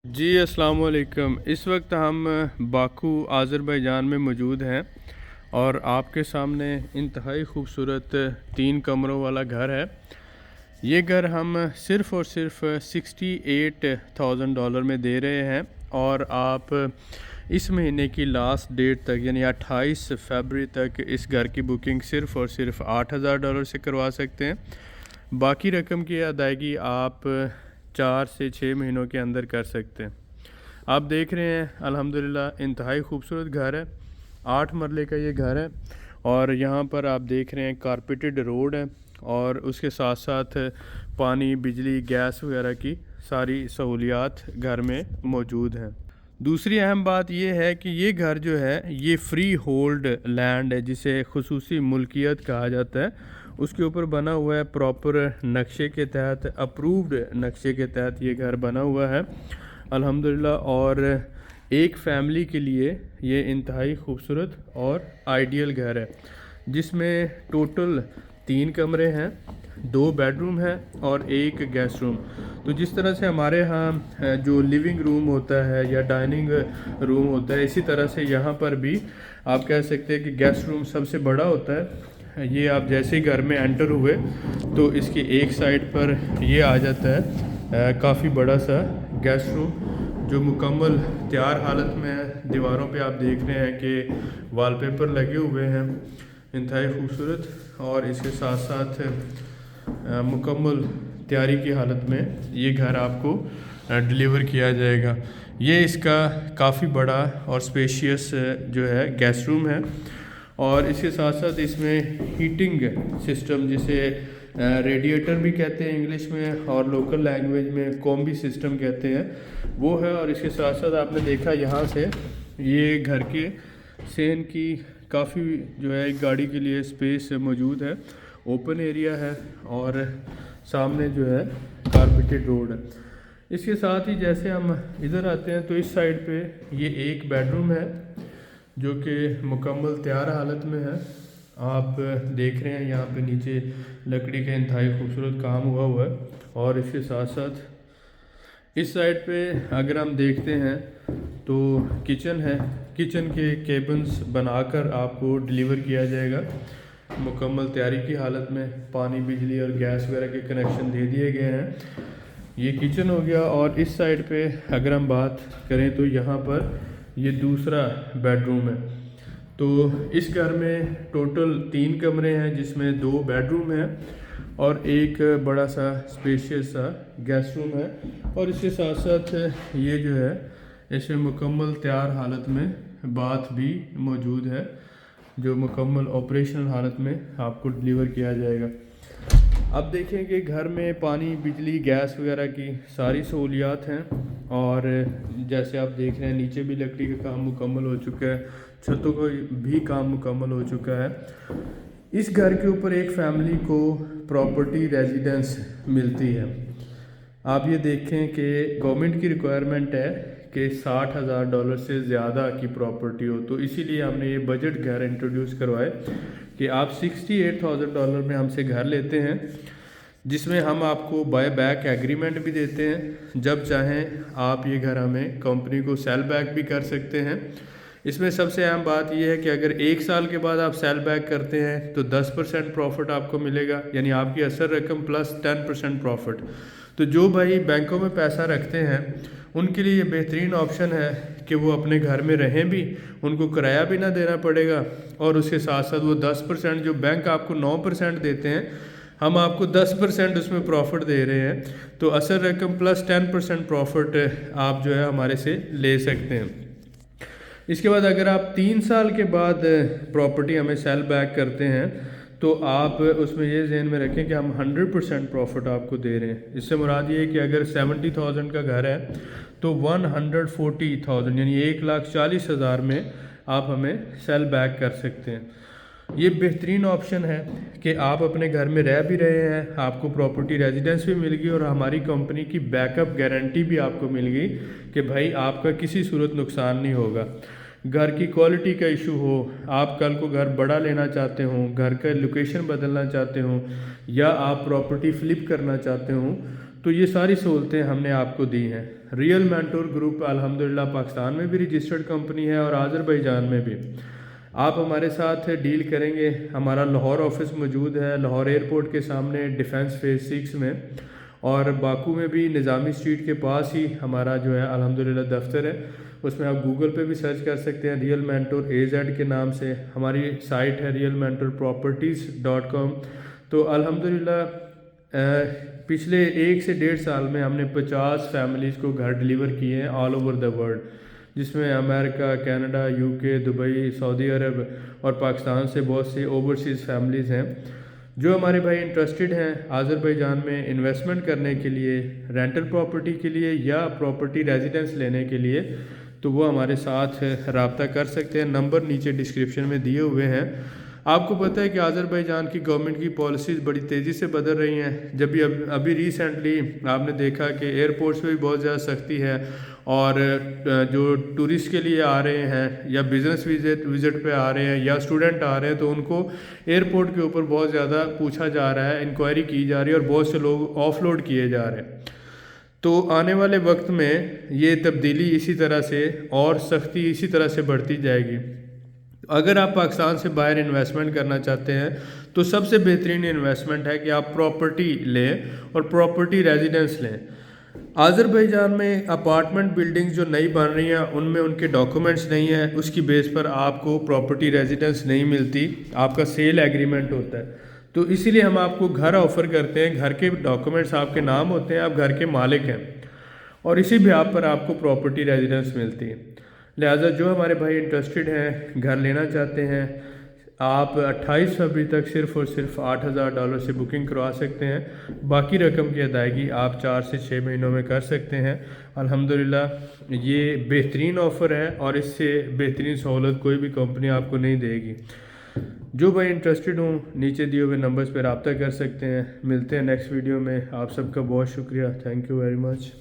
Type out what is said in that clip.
جی अस्सलाम वालेकुम। इस वक्त हम बाकू आज़रबाईजान में मौजूद हैं और आपके सामने इंतहाई खूबसूरत 3 कमरों वाला घर है। ये घर हम सिर्फ़ और सिर्फ $68,000 में दे रहे हैं और आप इस महीने की लास्ट डेट तक यानी 28 फरवरी तक इस घर की बुकिंग सिर्फ़ और सिर्फ $8,000 से करवा सकते हैं। बाकी रकम की अदायगी आप 4 से 6 महीनों के अंदर कर सकते हैं। आप देख रहे हैं अल्हम्दुलिल्लाह इंतहाई खूबसूरत घर है। 8 मरले का ये घर है और यहाँ पर आप देख रहे हैं कारपेटेड रोड है और उसके साथ साथ पानी, बिजली, गैस वगैरह की सारी सहूलियात घर में मौजूद हैं। दूसरी अहम बात यह है कि ये घर जो है ये फ्री होल्ड लैंड है, जिसे खुसूसी मुल्कियत कहा जाता है। उसके ऊपर बना हुआ है प्रॉपर नक्शे के तहत, अप्रूव्ड नक्शे के तहत ये घर बना हुआ है अल्हम्दुलिल्लाह। और एक फ़ैमिली के लिए ये इंतहाई खूबसूरत और आइडियल घर है, जिसमें टोटल 3 कमरे हैं, 2 बेडरूम हैं और 1 गेस्ट रूम। तो जिस तरह से हमारे यहाँ जो लिविंग रूम होता है या डाइनिंग रूम होता है, इसी तरह से यहाँ पर भी आप कह सकते हैं कि गेस्ट रूम सबसे बड़ा होता है। ये आप जैसे ही घर में एंटर हुए तो इसकी एक साइड पर ये आ जाता है काफ़ी बड़ा सा गेस्ट रूम, जो मुकम्मल तैयार हालत में है। दीवारों पे आप देख रहे हैं कि वॉलपेपर लगे हुए हैं इंतहाई खूबसूरत, और इसके साथ साथ मुकम्मल तैयारी की हालत में ये घर आपको डिलीवर किया जाएगा। ये इसका काफ़ी बड़ा और स्पेशियस जो है गेस्ट रूम है, और इसके साथ साथ इसमें हीटिंग सिस्टम, जिसे रेडिएटर भी कहते हैं इंग्लिश में और लोकल लैंग्वेज में कॉम्बी सिस्टम कहते हैं, वो है। और इसके साथ साथ आपने देखा यहाँ से ये घर के सेन की काफ़ी जो है एक गाड़ी के लिए स्पेस मौजूद है, ओपन एरिया है और सामने जो है कारपेटेड रोड है। इसके साथ ही जैसे हम इधर आते हैं तो इस साइड पे ये एक बेडरूम है जो कि मुकम्मल तैयार हालत में है। आप देख रहे हैं यहाँ पे नीचे लकड़ी का इंतहाई खूबसूरत काम हुआ है। और इसके साथ साथ इस साइड पे अगर हम देखते हैं तो किचन है, किचन के केबिन्स बनाकर आपको डिलीवर किया जाएगा मुकम्मल तैयारी की हालत में। पानी, बिजली और गैस वगैरह के कनेक्शन दे दिए गए हैं। ये किचन हो गया। और इस साइड पे अगर हम बात करें तो यहाँ पर ये दूसरा बेडरूम है। तो इस घर में टोटल 3 कमरे हैं, जिसमें 2 बेडरूम हैं और एक बड़ा सा स्पेशियस सा गेस्ट रूम है। और इसके साथ साथ ये जो है इसमें मुकम्मल तैयार हालत में बाथ भी मौजूद है, जो मुकम्मल ऑपरेशनल हालत में आपको डिलीवर किया जाएगा। अब देखें कि घर में पानी, बिजली, गैस वगैरह की सारी सहूलियात हैं। और जैसे आप देख रहे हैं नीचे भी लकड़ी का काम मुकम्मल हो चुका है, छतों का भी काम मुकम्मल हो चुका है। इस घर के ऊपर एक फैमिली को प्रॉपर्टी रेजिडेंस मिलती है। आप ये देखें कि गवर्नमेंट की रिक्वायरमेंट है कि $60,000 से ज़्यादा की प्रॉपर्टी हो, तो इसीलिए हमने ये बजट घर इंट्रोड्यूस करवाए कि आप $68,000 में हमसे घर लेते हैं, जिसमें हम आपको बाय बैक एग्रीमेंट भी देते हैं। जब चाहें आप ये घर हमें कंपनी को सेल बैक भी कर सकते हैं। इसमें सबसे अहम बात यह है कि अगर 1 साल के बाद आप सेल बैक करते हैं तो 10% प्रॉफिट आपको मिलेगा, यानी आपकी असल रकम प्लस 10% प्रॉफिट। तो जो भाई बैंकों में पैसा रखते हैं उनके लिए ये बेहतरीन ऑप्शन है कि वो अपने घर में रहें भी, उनको किराया भी ना देना पड़ेगा, और उसके साथ साथ वो 10% जो बैंक आपको 9% देते हैं, हम आपको 10% उसमें प्रॉफिट दे रहे हैं। तो असल रकम प्लस 10% प्रॉफिट आप जो है हमारे से ले सकते हैं। इसके बाद अगर आप 3 साल के बाद प्रॉपर्टी हमें सेल बैक करते हैं तो आप उसमें ये ज़हन में रखें कि हम 100% प्रॉफिट आपको दे रहे हैं। इससे मुराद ये है कि अगर 70,000 का घर है तो 140,000 यानी 1,40,000 में आप हमें सेल बैक कर सकते हैं। ये बेहतरीन ऑप्शन है कि आप अपने घर में रह भी रहे हैं, आपको प्रॉपर्टी रेजिडेंस भी मिल गई और हमारी कंपनी की बैकअप गारंटी भी आपको मिल गई कि भाई आपका किसी सूरत नुकसान नहीं होगा। घर की क्वालिटी का इशू हो, आप कल को घर बड़ा लेना चाहते हो, घर का लोकेशन बदलना चाहते हो, या आप प्रॉपर्टी फ्लिप करना चाहते हो, تو یہ ساری سہولتیں ہم نے آپ کو دی ہیں۔ ریئل مینٹور گروپ الحمدللہ پاکستان میں بھی رجسٹرڈ کمپنی ہے اور آذربائیجان میں بھی۔ آپ ہمارے ساتھ ڈیل کریں گے، ہمارا لاہور آفس موجود ہے، لاہور ایئرپورٹ کے سامنے ڈیفنس فیز 6 میں، اور باکو میں بھی نظامی اسٹریٹ کے پاس ہی ہمارا جو ہے الحمدللہ دفتر ہے۔ اس میں آپ گوگل پہ بھی سرچ کر سکتے ہیں ریئل مینٹور AZ کے نام سے۔ ہماری سائٹ ہے realmentorproperties.com۔ تو الحمدللہ پچھلے 1 سے 1.5 سال میں ہم نے 50 فیملیز کو گھر ڈیلیور کیے ہیں آل اوور دا ورلڈ، جس میں امریکہ، کینیڈا، UK، دبئی، سعودی عرب اور پاکستان سے بہت سی اوورسیز فیملیز ہیں۔ جو ہمارے بھائی انٹرسٹڈ ہیں آذربائیجان میں انویسٹمنٹ کرنے کے لیے، رینٹل پراپرٹی کے لیے یا پراپرٹی ریزیڈنس لینے کے لیے، تو وہ ہمارے ساتھ رابطہ کر سکتے ہیں۔ نمبر نیچے ڈسکرپشن میں دیے ہوئے ہیں۔ آپ کو پتہ ہے کہ آذربائیجان کی گورنمنٹ کی پالیسیز بڑی تیزی سے بدل رہی ہیں۔ ابھی ریسنٹلی آپ نے دیکھا کہ ایئرپورٹس پہ بھی بہت زیادہ سختی ہے، اور جو ٹورسٹ کے لیے آ رہے ہیں یا بزنس وزٹ پہ آ رہے ہیں یا اسٹوڈنٹ آ رہے ہیں، تو ان کو ایئرپورٹ کے اوپر بہت زیادہ پوچھا جا رہا ہے، انکوائری کی جا رہی ہے، اور بہت سے لوگ آف لوڈ کیے جا رہے ہیں۔ تو آنے والے وقت میں یہ تبدیلی اسی طرح سے اور سختی اسی طرح سے بڑھتی جائے گی۔ اگر آپ پاکستان سے باہر انویسٹمنٹ کرنا چاہتے ہیں تو سب سے بہترین انویسٹمنٹ ہے کہ آپ پراپرٹی لیں اور پراپرٹی ریزیڈنس لیں۔ آذربائیجان میں اپارٹمنٹ بلڈنگز جو نئی بن رہی ہیں ان میں ان کے ڈاکومنٹس نہیں ہیں، اس کی بیس پر آپ کو پراپرٹی ریزیڈنس نہیں ملتی، آپ کا سیل ایگریمنٹ ہوتا ہے۔ تو اسی لیے ہم آپ کو گھر آفر کرتے ہیں، گھر کے ڈاکومنٹس آپ کے نام ہوتے ہیں، آپ گھر کے مالک ہیں، اور اسی بہاف پر آپ کو پراپرٹی ریزیڈنس ملتی ہے۔ لہٰذا جو ہمارے بھائی انٹرسٹڈ ہیں، گھر لینا چاہتے ہیں، آپ 28 فروری تک صرف اور صرف $8,000 سے بکنگ کروا سکتے ہیں۔ باقی رقم کی ادائیگی آپ 4 سے 6 مہینوں میں کر سکتے ہیں۔ الحمدللہ یہ بہترین آفر ہے، اور اس سے بہترین سہولت کوئی بھی کمپنی آپ کو نہیں دے گی۔ جو بھائی انٹرسٹڈ ہوں نیچے دیے ہوئے نمبرز پہ رابطہ کر سکتے ہیں۔ ملتے ہیں نیکسٹ ویڈیو میں۔ آپ سب کا بہت شکریہ، تھینک یو ویری مچ۔